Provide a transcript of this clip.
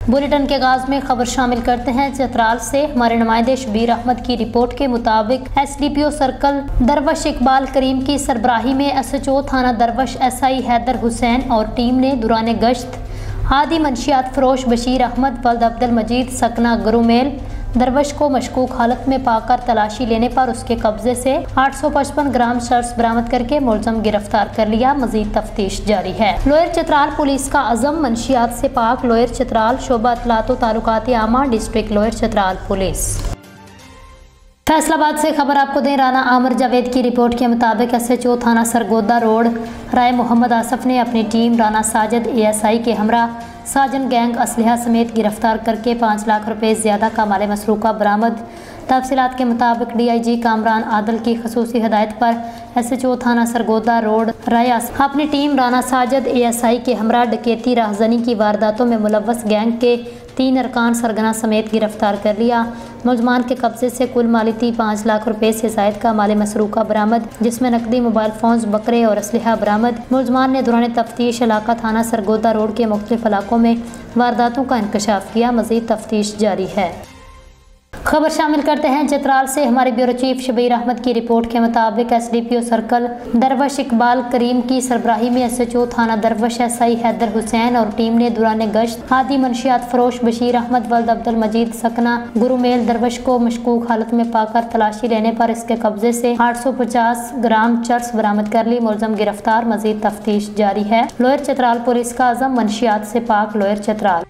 Bulletin के आगाज में खबर शामिल करते हैं। चतराल से हमारे नुमाइंदे शबीर अहमद की रिपोर्ट के मुताबिक SDPO सर्कल दरवश इकबाल करीम की सरबराही में SHO थाना दरवश SI हैदर हुसैन और टीम ने दौरान गश्त आदि मंशियात फरोश बशीर अहमद वल्द अब्दुल मजीद सकना गुरुमेल दरवश को मशकूक हालत में पाकर तलाशी लेने पर उसके कब्जे से 855 ग्राम चर्स बरामद करके मुलजम गिरफ्तार कर लिया। मजीद तफ्तीश जारी है। लोअर चतराल पुलिस का अज़म मंशियात से पाक। लोअर चतराल शोबा इत्तलात तालुकात आमा district lower Chitral police. Faisalabad से खबर आपको दें। राना आमिर जावेद की रिपोर्ट के मुताबिक SHO थाना सरगोदा रोड राय मोहम्मद आसफ ने अपनी टीम राना साजिद ASI के हमरा साजन गैंग असलहा समेत गिरफ्तार करके 5 लाख रुपए ज़्यादा का माल मसरूका बरामद। तफसीलात के मुताबिक DIG कामरान आदल की खसूसी हिदायत पर SHO थाना सरगोदा रोड रायास अपनी टीम राना साजिद ASI के हमरा डकैती राहजनी की वारदातों में मुलव्वस गैंग के 3 अरकान सरगना समेत गिरफ्तार कर लिया। मुलजमान के कब्जे से कुल मालियती 5 लाख रुपए से ज़ायद का माल मसरूका बरामद, जिसमें नकदी, मोबाइल फोन्स, बकरे और असलहा बरामद। मुलजमान ने दौरान तफ्तीश इलाका थाना सरगोदा रोड के मुख्तलिफ इलाकों में वारदातों का इंकशाफ किया। मजीद तफ्तीश जारी है। खबर शामिल करते हैं चतराल से हमारे ब्यूरो चीफ शबीर अहमद की रिपोर्ट के मुताबिक SDPO सर्कल दरवश इकबाल करीम की सरबराही में SHO थाना दरवश SI हैदर हुसैन और टीम ने दौरान गश्त आदि मंशियात फरोश बशीर अहमद वल्द अब्दुल मजीद सकना गुरुमेल दरवश को मशकूक हालत में पाकर तलाशी लेने पर इसके कब्जे से 850 ग्राम चर्स बरामद कर ली। मुलजम गिरफ्तार। मजीद तफ्तीश जारी है। लोअर चतराल पुलिस का अज़म मंशियात से पाक। लोअर चतराल।